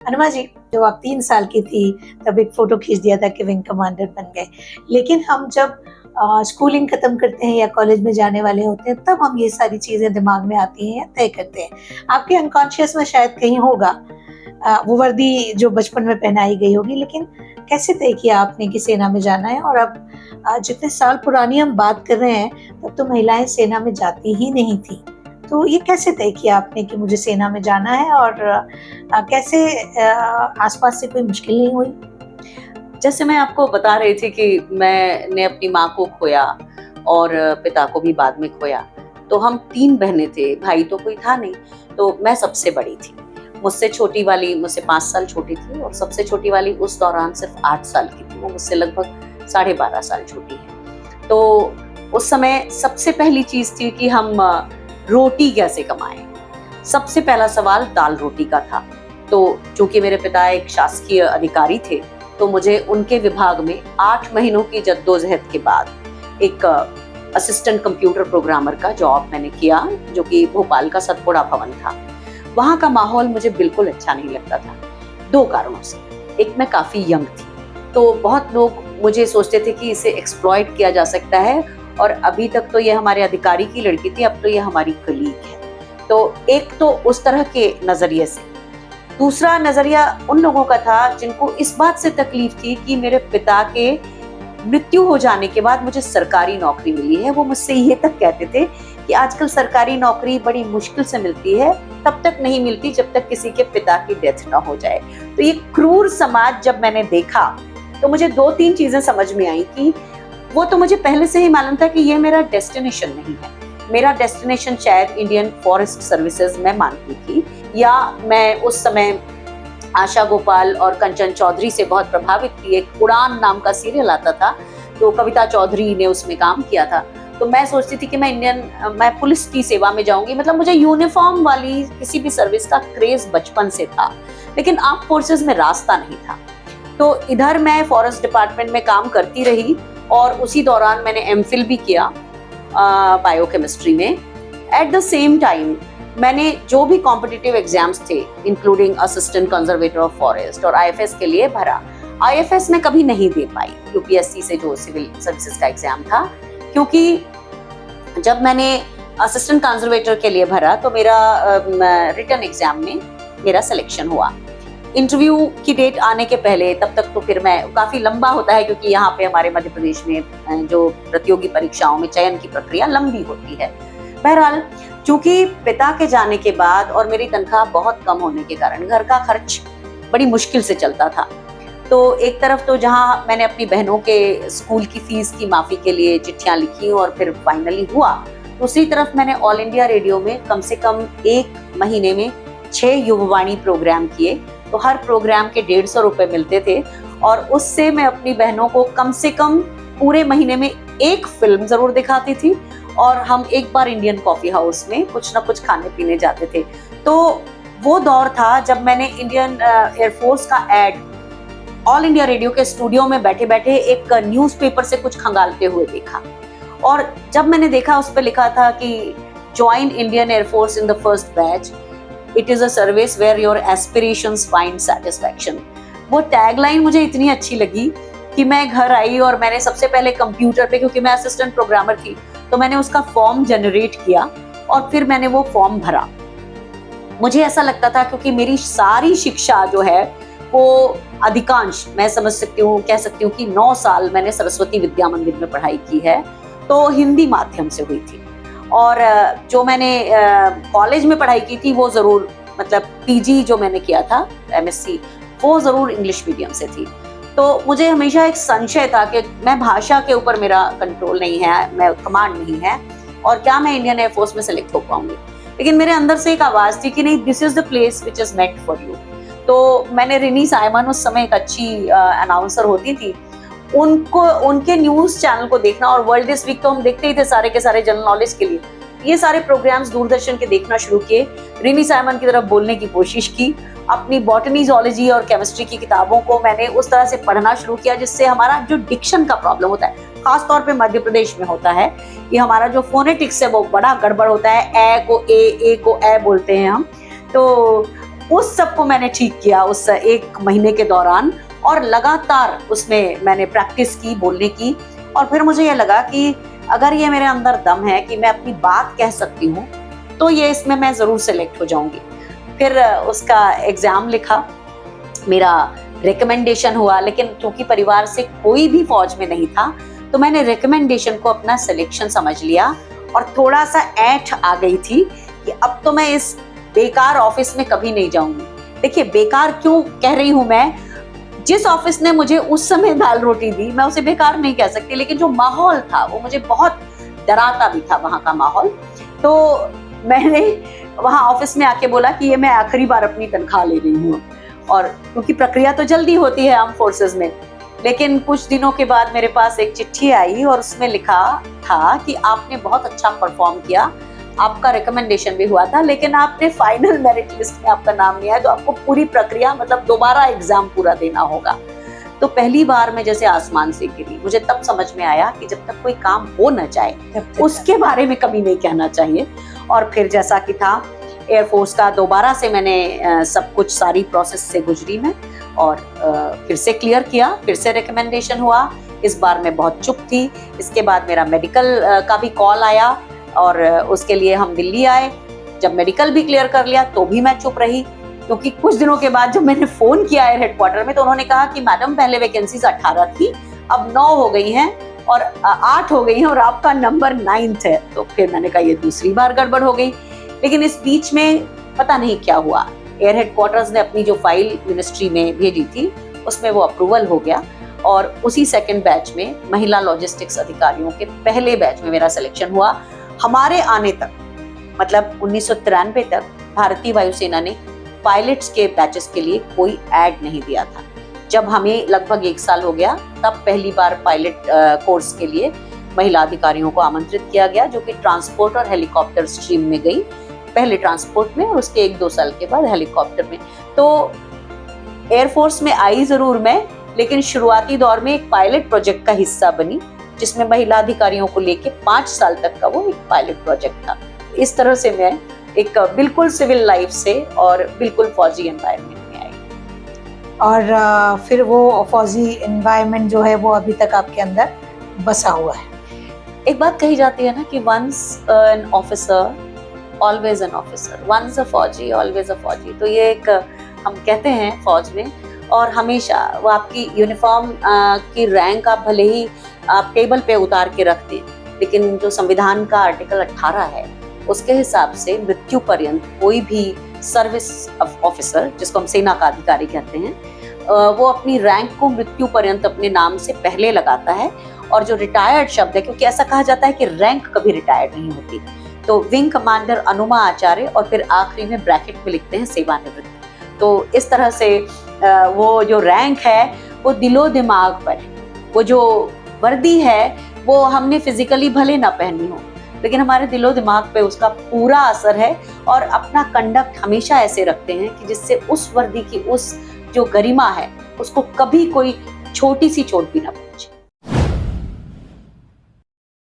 अनुमा जी, जब आप 3 साल की थी तब एक फ़ोटो खींच दिया था कि विंग कमांडर बन गए। लेकिन हम जब स्कूलिंग खत्म करते हैं या कॉलेज में जाने वाले होते हैं, तब हम ये सारी चीज़ें दिमाग में आती हैं या तय करते हैं। आपके अनकॉन्शियस में शायद कहीं होगा वो वर्दी जो बचपन में पहनाई गई होगी, लेकिन कैसे तय किया आपने कि सेना में जाना है? और अब जितने साल पुरानी हम बात कर रहे हैं, तब तो महिलाएँ सेना में जाती ही नहीं थीं। तो ये कैसे तय किया आपने कि मुझे सेना में जाना है, और कैसे आसपास से कोई मुश्किल नहीं हुई? जैसे मैं आपको बता रही थी कि मैंने अपनी माँ को खोया और पिता को भी बाद में खोया। तो हम 3 बहनें थे, भाई तो कोई था नहीं, तो मैं सबसे बड़ी थी। मुझसे छोटी वाली मुझसे 5 साल छोटी थी और सबसे छोटी वाली उस दौरान सिर्फ 8 साल की थी। वो मुझसे लगभग साढ़े 12 साल छोटी है। तो उस समय सबसे पहली चीज़ थी कि हम रोटी कैसे कमाएँ? सबसे पहला सवाल दाल-रोटी का था। तो चूँकि मेरे पिता एक शासकीय अधिकारी थे, तो मुझे उनके विभाग में 8 महीनों की जद्दोजहद के बाद एक असिस्टेंट कंप्यूटर प्रोग्रामर का जॉब मैंने किया, जो कि भोपाल का सतपुड़ा भवन था। वहाँ का माहौल मुझे बिल्कुल अच्छा नहीं लगता था, 2 कारणों से। एक, मैं काफ़ी यंग थी, तो बहुत लोग मुझे सोचते थे कि इसे एक्सप्लॉइट किया जा सकता है और अभी तक तो ये हमारे अधिकारी की लड़की थी, अब तो ये हमारी कलीग है। तो एक तो उस तरह के नज़रिए से। दूसरा नजरिया उन लोगों का था जिनको इस बात से तकलीफ थी कि मेरे पिता के मृत्यु हो जाने के बाद मुझे सरकारी नौकरी मिली है। वो मुझसे ये तक कहते थे कि आजकल सरकारी नौकरी बड़ी मुश्किल से मिलती है, तब तक नहीं मिलती जब तक किसी के पिता की डेथ ना हो जाए। तो ये क्रूर समाज जब मैंने देखा, तो मुझे 2-3 चीजें समझ में आई कि वो तो मुझे पहले से ही मालूम था कि ये मेरा डेस्टिनेशन नहीं है। मेरा डेस्टिनेशन शायद इंडियन फॉरेस्ट सर्विसेज मैं मानती थी, या मैं उस समय आशा गोपाल और कंचन चौधरी से बहुत प्रभावित थी। एक उड़ान नाम का सीरियल आता था, तो कविता चौधरी ने उसमें काम किया था। तो मैं सोचती थी कि मैं पुलिस की सेवा में जाऊंगी। मतलब मुझे यूनिफॉर्म वाली किसी भी सर्विस का क्रेज बचपन से था, लेकिन आर्म फोर्सेज में रास्ता नहीं था। तो इधर मैं फॉरेस्ट डिपार्टमेंट में काम करती रही और उसी दौरान मैंने एमफिल भी किया बायोकेमिस्ट्री में। एट द सेम टाइम मैंने जो भी कॉम्पिटिटिव एग्जाम्स थे, including assistant conservator of forest और आईएफएस के लिए भरा। आईएफएस में कभी नहीं दे पाई, यूपीएससी से जो सिविल सर्विसेज का एग्जाम था, क्योंकि जब मैंने असिस्टेंट कंजर्वेटर के लिए भरा तो मेरा रिटन एग्जाम में मेरा सिलेक्शन हुआ। इंटरव्यू की डेट आने के पहले, तब तक तो फिर मैं, काफी लंबा होता है क्योंकि यहाँ पे हमारे मध्य प्रदेश में जो प्रतियोगी परीक्षाओं में चयन की प्रक्रिया लंबी होती है। बहरहाल, चूंकि पिता के जाने के बाद और मेरी तनख्वाह बहुत कम होने के कारण घर का खर्च बड़ी मुश्किल से चलता था। तो एक तरफ तो जहां मैंने अपनी बहनों के स्कूल की फीस की माफी के लिए चिट्ठियां लिखी और फिर फाइनली हुआ, दूसरी तरफ मैंने ऑल इंडिया रेडियो में कम से कम 1 महीने में 6 युववाणी प्रोग्राम किए। तो हर प्रोग्राम के 150 रुपए मिलते थे और उससे मैं अपनी बहनों को कम से कम पूरे महीने में 1 फिल्म जरूर दिखाती थी और हम एक बार इंडियन कॉफी हाउस में कुछ ना कुछ खाने पीने जाते थे। तो वो दौर था जब मैंने इंडियन एयरफोर्स का एड ऑल इंडिया रेडियो के स्टूडियो में बैठे बैठे एक न्यूज़पेपर से कुछ खंगालते हुए देखा। और जब मैंने देखा, उस पर लिखा था कि join Indian air force in the first batch, it is a service where your aspirations find satisfaction. वो टैगलाइन मुझे इतनी अच्छी लगी कि मैं घर आई और मैंने सबसे पहले कंप्यूटर पे, क्योंकि मैं असिस्टेंट प्रोग्रामर थी, तो मैंने उसका फॉर्म जनरेट किया और फिर मैंने वो फॉर्म भरा। मुझे ऐसा लगता था, क्योंकि मेरी सारी शिक्षा जो है वो अधिकांश, मैं समझ सकती हूँ, कह सकती हूँ कि 9 साल मैंने सरस्वती विद्या मंदिर में पढ़ाई की है, तो हिंदी माध्यम से हुई थी। और जो मैंने कॉलेज में पढ़ाई की थी वो जरूर, मतलब पीजी जो मैंने किया था, एमएससी, वो जरूर इंग्लिश मीडियम से थी। तो मुझे हमेशा एक संशय था कि मैं भाषा के ऊपर मेरा कंट्रोल नहीं है, मैं कमांड नहीं है, और क्या मैं इंडियन एयरफोर्स में सेलेक्ट हो पाऊंगी। लेकिन मेरे अंदर से एक आवाज थी कि नहीं, this is the place which is meant for you. तो मैंने रिनी साइमन, उस समय एक अच्छी अनाउंसर होती थी, उनके न्यूज चैनल को देखना, और वर्ल्ड दिस वीक तो हम देखते ही थे सारे के सारे जनरल नॉलेज के लिए। ये सारे प्रोग्राम्स दूरदर्शन के देखना शुरू किए, रिनी साइमन की तरफ बोलने की कोशिश की। अपनी बॉटनी, जोलॉजी और केमिस्ट्री की किताबों को मैंने उस तरह से पढ़ना शुरू किया जिससे हमारा जो डिक्शन का प्रॉब्लम होता है, खासतौर पे मध्य प्रदेश में होता है, कि हमारा जो फोनेटिक्स है वो बड़ा गड़बड़ होता है। ए को ए को ए बोलते हैं हम। तो उस सब को मैंने ठीक किया उस 1 महीने के दौरान, और लगातार उसमें मैंने प्रैक्टिस की बोलने की। और फिर मुझे ये लगा कि अगर ये मेरे अंदर दम है कि मैं अपनी बात कह सकती हूँ, तो ये इसमें मैं ज़रूर सेलेक्ट हो जाऊंगी। फिर उसका एग्ज़ाम लिखा, मेरा रिकमेंडेशन हुआ, लेकिन क्योंकि परिवार से कोई भी फौज में नहीं था, तो मैंने रिकमेंडेशन को अपना सिलेक्शन समझ लिया। और थोड़ा सा ऐंठ आ गई थी कि अब तो मैं इस बेकार ऑफिस में कभी नहीं जाऊंगी। देखिए, बेकार क्यों कह रही हूँ मैं, जिस ऑफिस ने मुझे उस समय दाल रोटी दी, मैं उसे बेकार नहीं कह सकती, लेकिन जो माहौल था वो मुझे बहुत डराता भी था, वहाँ का माहौल। तो मैंने वहाँ ऑफिस में आके बोला कि ये मैं आखिरी बार अपनी तनख्वाह ले रही हूँ, और क्योंकि प्रक्रिया तो जल्दी होती है आर्म फोर्सेस में। लेकिन कुछ दिनों के बाद मेरे पास एक चिट्ठी आई और उसमें लिखा था कि आपने बहुत अच्छा परफॉर्म किया, आपका रिकमेंडेशन भी हुआ था, लेकिन आपने फाइनल मेरिट लिस्ट में आपका नाम नहीं आया, तो आपको पूरी प्रक्रिया मतलब दोबारा एग्जाम पूरा देना होगा। तो पहली बार मैं जैसे आसमान से गिरी। मुझे तब समझ में आया कि जब तक कोई काम हो न जाए उसके बारे में कभी नहीं कहना चाहिए। और फिर जैसा कि था, एयरफोर्स का दोबारा से मैंने सब कुछ सारी प्रोसेस से गुजरी मैं, और फिर से क्लियर किया, फिर से रिकमेंडेशन हुआ। इस बार मैं बहुत चुप थी। इसके बाद मेरा मेडिकल का भी कॉल आया और उसके लिए हम दिल्ली आए। जब मेडिकल भी क्लियर कर लिया तो भी मैं चुप रही, क्योंकि कुछ दिनों के बाद जब मैंने फोन किया एयर हेडक्वार्टर में, तो उन्होंने कहा कि मैडम पहले वैकेंसीज 18 थी, अब 9 हो गई हैं और 8 हो गई हैं और आपका नंबर 9th है। तो फिर मैंने कहा ये दूसरी बार गड़बड़ हो गई। लेकिन इस बीच में पता नहीं क्या हुआ, एयर हेडक्वार्टर्स ने अपनी जो फाइल मिनिस्ट्री में भेजी थी उसमें वो अप्रूवल हो गया, और उसी सेकंड बैच में महिला लॉजिस्टिक्स अधिकारियों के पहले बैच में मेरा सिलेक्शन हुआ। हमारे आने तक, मतलब 1993 तक, भारतीय वायुसेना ने पायलट्स के बैचेस के लिए कोई ऐड नहीं दिया था। जब हमें लगभग 1 साल हो गया, तब पहली बार पायलट कोर्स के लिए महिला अधिकारियों को आमंत्रित किया गया, जो कि ट्रांसपोर्ट और हेलीकॉप्टर स्ट्रीम में गई। पहले ट्रांसपोर्ट में और उसके 1-2 साल के बाद हेलीकॉप्टर में। तो एयरफोर्स में आई जरूर मैं, लेकिन शुरुआती दौर में एक पायलट प्रोजेक्ट का हिस्सा बनी, जिसमें महिला अधिकारियों को लेके 5 साल तक का वो एक पायलट प्रोजेक्ट था। इस तरह से मैं एक बिल्कुल सिविल लाइफ से और बिल्कुल फौजी एनवायरनमेंट में आई। और फिर वो फौजी एनवायरनमेंट जो है वो अभी तक आपके अंदर बसा हुआ है। एक बात कही जाती है ना कि once an officer always an officer, once a फौजी ऑलवेज अ फौजी। तो ये एक हम कहते हैं फौज में, और हमेशा वो आपकी यूनिफॉर्म की रैंक आप भले ही आप टेबल पे उतार के रख दें, लेकिन जो संविधान का आर्टिकल 18 है उसके हिसाब से मृत्यु पर्यंत कोई भी सर्विस ऑफिसर, जिसको हम सेना का अधिकारी कहते हैं, वो अपनी रैंक को मृत्यु पर्यंत अपने नाम से पहले लगाता है। और जो रिटायर्ड शब्द है, क्योंकि ऐसा कहा जाता है कि रैंक कभी रिटायर्ड नहीं होती, तो विंग कमांडर अनुमा आचार्य, और फिर आखिरी में ब्रैकेट में लिखते हैं सेवानिवृत्त। तो इस तरह से वो जो रैंक है वो दिलो दिमाग पर है। वो जो वर्दी है वो हमने फिजिकली भले ना पहनी हो, लेकिन हमारे दिलो दिमाग पे उसका पूरा असर है, और अपना कंडक्ट हमेशा ऐसे रखते हैं कि जिससे उस वर्दी की उस जो गरिमा है उसको कभी कोई छोटी सी चोट भी ना पड़े।